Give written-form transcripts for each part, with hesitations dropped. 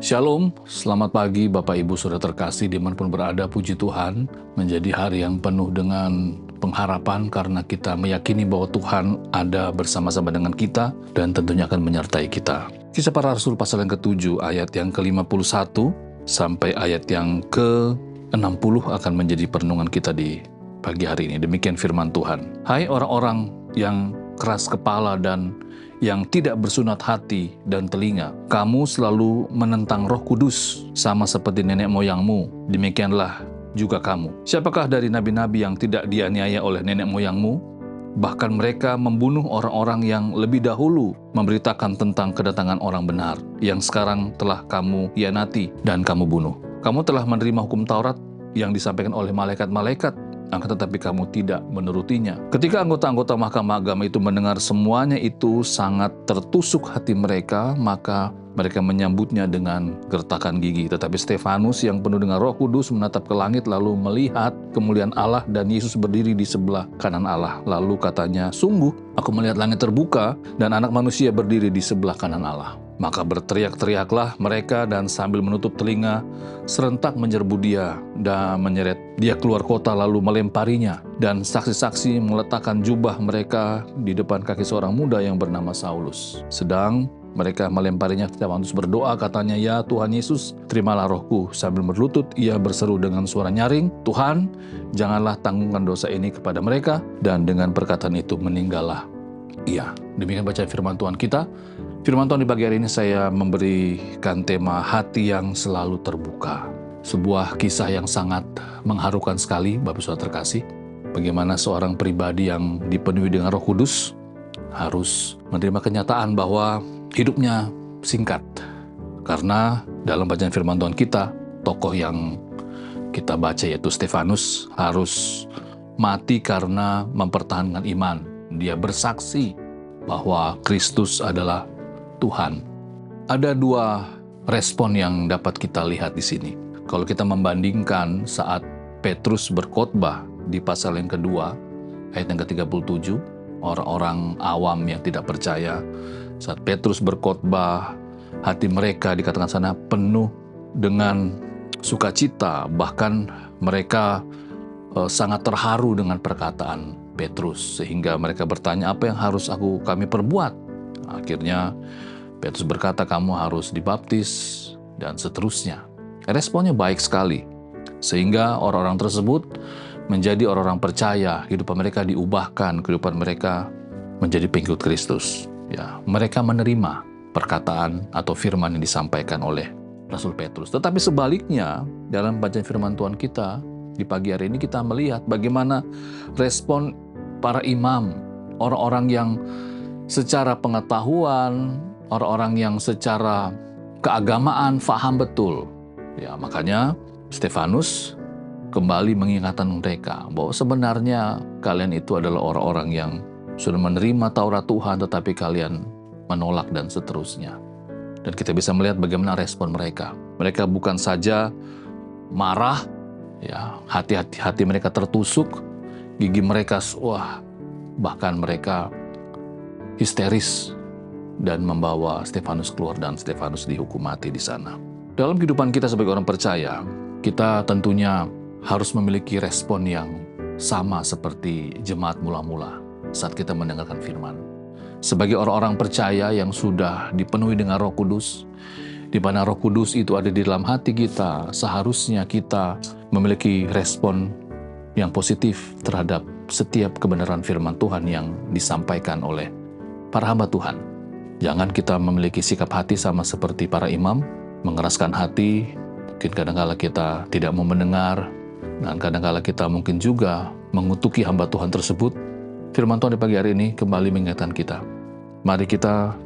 Shalom, selamat pagi Bapak Ibu Saudara terkasih dimanapun berada. Puji Tuhan, menjadi hari yang penuh dengan pengharapan karena kita meyakini bahwa Tuhan ada bersama-sama dengan kita dan tentunya akan menyertai kita. Kisah Para Rasul pasal yang ke-7 ayat yang ke-51 sampai ayat yang ke-60 akan menjadi perenungan kita di pagi hari ini. Demikian firman Tuhan. Hai orang-orang yang keras kepala dan yang tidak bersunat hati dan telinga, kamu selalu menentang Roh Kudus sama seperti nenek moyangmu, demikianlah juga kamu. Siapakah dari nabi-nabi yang tidak dianiaya oleh nenek moyangmu? Bahkan mereka membunuh orang-orang yang lebih dahulu memberitakan tentang kedatangan orang benar, yang sekarang telah kamu hianati dan kamu bunuh. Kamu telah menerima hukum Taurat yang disampaikan oleh malaikat-malaikat, akan tetapi kamu tidak menurutinya. Ketika anggota-anggota Mahkamah Agama itu mendengar semuanya itu sangat tertusuk hati mereka, maka mereka menyambutnya dengan gertakan gigi. Tetapi Stefanus yang penuh dengan Roh Kudus menatap ke langit lalu melihat kemuliaan Allah dan Yesus berdiri di sebelah kanan Allah. Lalu katanya, sungguh aku melihat langit terbuka dan Anak Manusia berdiri di sebelah kanan Allah. Maka berteriak-teriaklah mereka dan sambil menutup telinga serentak menyerbu dia dan menyeret dia keluar kota lalu melemparinya. Dan saksi-saksi meletakkan jubah mereka di depan kaki seorang muda yang bernama Saulus. Sedang mereka melemparinya, Stefanus berdoa, katanya, ya Tuhan Yesus, terimalah rohku. Sambil berlutut ia berseru dengan suara nyaring, Tuhan, janganlah tanggungkan dosa ini kepada mereka. Dan dengan perkataan itu meninggallah ia. Demikian bacaan firman Tuhan kita. Firman Tuhan di pagi hari ini saya memberikan tema hati yang selalu terbuka. Sebuah kisah yang sangat mengharukan sekali, Bapak Saudara terkasih. Bagaimana seorang pribadi yang dipenuhi dengan Roh Kudus harus menerima kenyataan bahwa hidupnya singkat. Karena dalam bacaan firman Tuhan kita, tokoh yang kita baca yaitu Stefanus harus mati karena mempertahankan iman. Dia bersaksi bahwa Kristus adalah Tuhan. Ada dua respon yang dapat kita lihat di sini. Kalau kita membandingkan saat Petrus berkhotbah di pasal yang kedua, ayat yang ke-37, orang-orang awam yang tidak percaya, saat Petrus berkhotbah, hati mereka dikatakan sana penuh dengan sukacita, bahkan mereka sangat terharu dengan perkataan Petrus, sehingga mereka bertanya, apa yang harus kami perbuat? Akhirnya Petrus berkata, kamu harus dibaptis, dan seterusnya. Responnya baik sekali, sehingga orang-orang tersebut menjadi orang-orang percaya, kehidupan mereka diubahkan, kehidupan mereka menjadi pengikut Kristus. Ya, mereka menerima perkataan atau firman yang disampaikan oleh Rasul Petrus. Tetapi sebaliknya, dalam bacaan firman Tuhan kita, di pagi hari ini kita melihat bagaimana respon para imam, orang-orang yang secara pengetahuan, orang-orang yang secara keagamaan faham betul. Ya, makanya Stefanus kembali mengingatkan mereka bahwa sebenarnya kalian itu adalah orang-orang yang sudah menerima Taurat Tuhan, tetapi kalian menolak dan seterusnya. Dan kita bisa melihat bagaimana respon mereka. Mereka bukan saja marah, ya, hati mereka tertusuk, gigi mereka, bahkan mereka histeris dan membawa Stefanus keluar dan Stefanus dihukum mati di sana. Dalam kehidupan kita sebagai orang percaya, kita tentunya harus memiliki respon yang sama seperti jemaat mula-mula saat kita mendengarkan firman. Sebagai orang-orang percaya yang sudah dipenuhi dengan Roh Kudus, di mana Roh Kudus itu ada di dalam hati kita, seharusnya kita memiliki respon yang positif terhadap setiap kebenaran firman Tuhan yang disampaikan oleh para hamba Tuhan. Jangan kita memiliki sikap hati sama seperti para imam, mengeraskan hati, mungkin kadang-kala kita tidak mau mendengar, dan kadang-kala kita mungkin juga mengutuki hamba Tuhan tersebut. Firman Tuhan di pagi hari ini kembali mengingatkan kita. Mari kita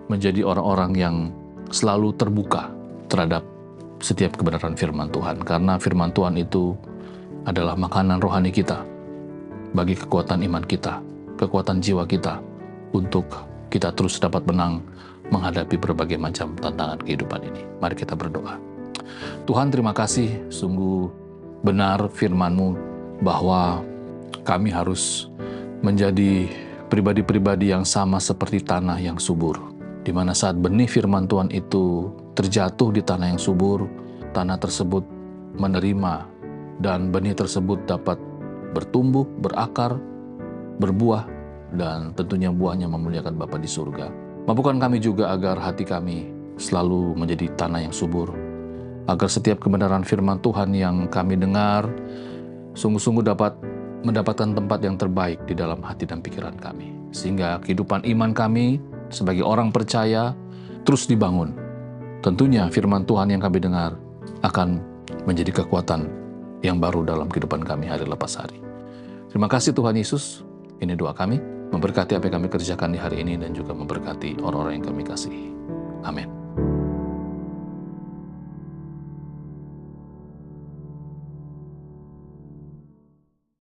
menjadi orang-orang yang selalu terbuka terhadap setiap kebenaran firman Tuhan. Karena firman Tuhan itu adalah makanan rohani kita, bagi kekuatan iman kita, kekuatan jiwa kita, untuk kita terus dapat menang menghadapi berbagai macam tantangan kehidupan ini. Mari kita berdoa. Tuhan, terima kasih, sungguh benar firman-Mu bahwa kami harus menjadi pribadi-pribadi yang sama seperti tanah yang subur, di mana saat benih firman Tuhan itu terjatuh di tanah yang subur, tanah tersebut menerima dan benih tersebut dapat bertumbuh, berakar, berbuah, dan tentunya buahnya memuliakan Bapa di surga. Mampukan kami juga agar hati kami selalu menjadi tanah yang subur, agar setiap kebenaran firman Tuhan yang kami dengar sungguh-sungguh dapat mendapatkan tempat yang terbaik di dalam hati dan pikiran kami. Sehingga kehidupan iman kami sebagai orang percaya terus dibangun. Tentunya firman Tuhan yang kami dengar akan menjadi kekuatan yang baru dalam kehidupan kami hari lepas hari. Terima kasih Tuhan Yesus. Ini doa kami. Memberkati apa yang kami kerjakan di hari ini dan juga memberkati orang-orang yang kami kasihi. Amin.